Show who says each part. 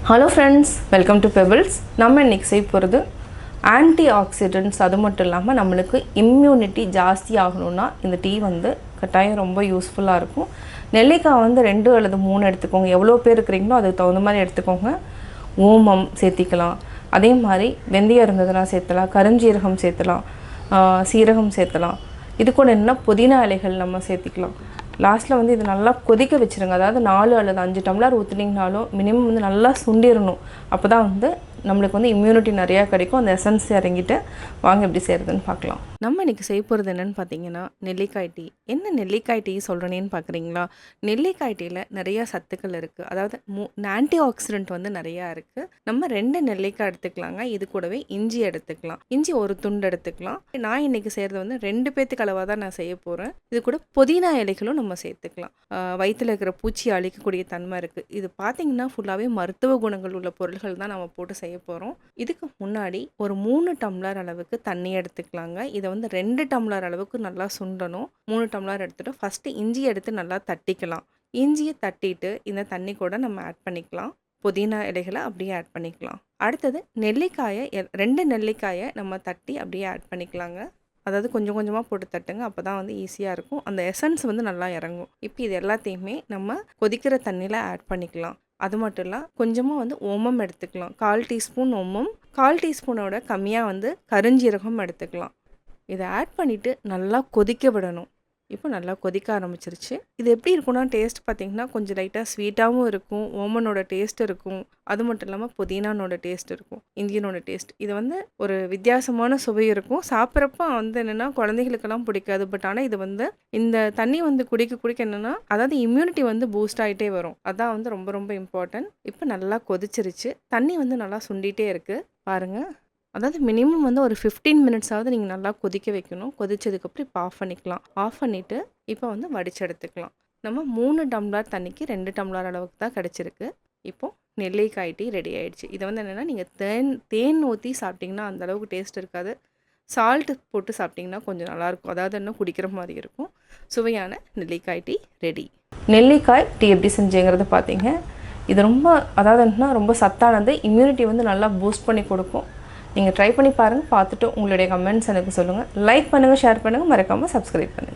Speaker 1: Hello friends, welcome to pebbles. நம்ம இன்றைக்கி செய்ய போகிறது ஆன்டி ஆக்சிடென்ட்ஸ். அது மட்டும் இல்லாமல் நம்மளுக்கு இம்யூனிட்டி ஜாஸ்தி ஆகணும்னா இந்த டீ வந்து கட்டாயம் ரொம்ப யூஸ்ஃபுல்லாக இருக்கும். நெல்லிக்காய் வந்து 2 அல்லது 3 எடுத்துக்கோங்க. எவ்வளோ பேர் இருக்கிறீங்களோ அதுக்கு தகுந்த மாதிரி எடுத்துக்கோங்க. ஓமம் சேர்த்திக்கலாம், அதே மாதிரி வெந்தயம் இருந்ததுன்னா சேர்த்தலாம், கருஞ்சீரகம் சேர்த்தலாம், சீரகம் சேர்த்தலாம். இது கூட என்ன புதினா இலைகள் நம்ம சேர்த்திக்கலாம். லாஸ்ட்டில் வந்து இது நல்லா கொதிக்க வச்சுருங்க. அதாவது 4 அல்லது 5 டம்ளர் ஊற்றுனீங்கனாலும் மினிமம் வந்து நல்லா சுண்டிடணும். அப்போ தான் வந்து நம்மளுக்கு வந்து இம்யூனிட்டி நிறையா கிடைக்கும். அந்த எசன்ஸ் இறங்கிட்டு வாங்க எப்படி செய்கிறதுன்னு பார்க்கலாம். நம்ம இன்றைக்கி செய்ய போகிறது என்னென்னு பார்த்தீங்கன்னா நெல்லிக்காய் டீ. என்ன நெல்லிக்காய் டீ சொல்கிறேன்னு பார்க்குறீங்களா? நெல்லிக்காய் டீயில் நிறையா சத்துக்கள் இருக்குது. அதாவது ஆன்டி ஆக்சிடென்ட் வந்து நிறையா இருக்குது. நம்ம 2 நெல்லிக்காய் எடுத்துக்கலாங்க. இது கூடவே இஞ்சி எடுத்துக்கலாம். இஞ்சி ஒரு துண்டு எடுத்துக்கலாம். நான் இன்றைக்கி செய்கிறது வந்து 2 பேத்துக்கு அளவாக தான் நான் செய்ய போகிறேன். இது கூட புதினா இலைகளும் நம்ம சேர்த்துக்கலாம். வயிற்றில் இருக்கிற பூச்சி அழிக்கக்கூடிய தன்மை இருக்குது. இது பார்த்திங்கன்னா ஃபுல்லாகவே மருத்துவ குணங்கள் உள்ள பொருள்கள் தான் நம்ம போட்டு செய்ய போகிறோம். இதுக்கு முன்னாடி ஒரு 3 டம்ளர் அளவுக்கு தண்ணி எடுத்துக்கலாங்க. இதை வந்து 2 டம்ளர் அளவுக்கு நல்லா சுண்டணும். 3 டம்ளர் எடுத்துகிட்டு ஃபஸ்ட்டு இஞ்சி எடுத்து நல்லா தட்டிக்கலாம். இஞ்சியை தட்டிட்டு இந்த தண்ணி கூட நம்ம ஆட் பண்ணிக்கலாம். புதினா இலைகளை அப்படியே ஆட் பண்ணிக்கலாம். அடுத்தது நெல்லிக்காயை 2 நெல்லிக்காயை நம்ம தட்டி அப்படியே ஆட் பண்ணிக்கலாங்க. அதாவது கொஞ்சம் கொஞ்சமாக போட்டு தட்டுங்க. அப்போ தான் வந்து ஈஸியாக இருக்கும். அந்த எசன்ஸ் வந்து நல்லா இறங்கும். இப்போ இது எல்லாத்தையுமே நம்ம கொதிக்கிற தண்ணியில் ஆட் பண்ணிக்கலாம். அது மட்டும் இல்லை, கொஞ்சமாக வந்து ஓமம் எடுத்துக்கலாம். 1/4 டீஸ்பூன் ஓமம், 1/4 டீஸ்பூனோட கம்மியாக வந்து கருஞ்சீரகம் எடுத்துக்கலாம். இதை ஆட் பண்ணிவிட்டு நல்லா கொதிக்க விடணும். இப்போ நல்லா கொதிக்க ஆரம்பிச்சிருச்சு. இது எப்படி இருக்கும்னா டேஸ்ட் பார்த்திங்கன்னா கொஞ்சம் லைட்டாக ஸ்வீட்டாகவும் இருக்கும், ஓமனோட டேஸ்ட் இருக்கும், அது மட்டும் இல்லாமல் புதினானோட டேஸ்ட் இருக்கும், இந்தியனோட டேஸ்ட். இது வந்து ஒரு வித்தியாசமான சுவை இருக்கும். சாப்பிட்றப்ப வந்து என்னென்னா குழந்தைகளுக்கெல்லாம் பிடிக்காது. பட் ஆனால் இது வந்து இந்த தண்ணி வந்து குடிக்க என்னென்னா அதாவது இம்யூனிட்டி வந்து பூஸ்ட் ஆகிட்டே வரும். அதான் வந்து ரொம்ப ரொம்ப இம்பார்ட்டன்ட். இப்போ நல்லா கொதிச்சிருச்சு. தண்ணி வந்து நல்லா சுண்டிகிட்டே இருக்குது பாருங்கள். அதாவது மினிமம் வந்து ஒரு 15 மினிட்ஸாவது நீங்கள் நல்லா கொதிக்க வைக்கணும். கொதிச்சதுக்கப்புறம் இப்போ ஆஃப் பண்ணிக்கலாம். ஆஃப் பண்ணிவிட்டு இப்போ வந்து வடித்து எடுத்துக்கலாம். நம்ம 3 டம்ளர் தண்ணிக்கு 2 டம்ளர் அளவுக்கு தான் கிடச்சிருக்கு. இப்போது நெல்லிக்காய் டீ ரெடி ஆகிடுச்சு. இதை வந்து என்னென்னா நீங்கள் தேன் ஊற்றி சாப்பிட்டிங்கன்னா அந்தளவுக்கு டேஸ்ட் இருக்காது. சால்ட்டு போட்டு சாப்பிட்டிங்கன்னா கொஞ்சம் நல்லாயிருக்கும். அதாவது இன்னும் குடிக்கிற மாதிரி இருக்கும். சுவையான நெல்லிக்காய் டீ ரெடி. நெல்லிக்காய் டீ எப்படி செஞ்சுங்கிறத பார்த்தீங்க. இது ரொம்ப அதாவது என்னன்னா ரொம்ப சத்தானது. இம்யூனிட்டி வந்து நல்லா பூஸ்ட் பண்ணி கொடுக்கும். நீங்கள் ட்ரை பண்ணி பாருங்கள். பார்த்துட்டு உங்களுடைய கமெண்ட்ஸ் எனக்கு சொல்லுங்கள். லைக் பண்ணுங்கள், ஷேர் பண்ணுங்கள், மறக்காமல் சப்ஸ்கிரைப் பண்ணுங்கள்.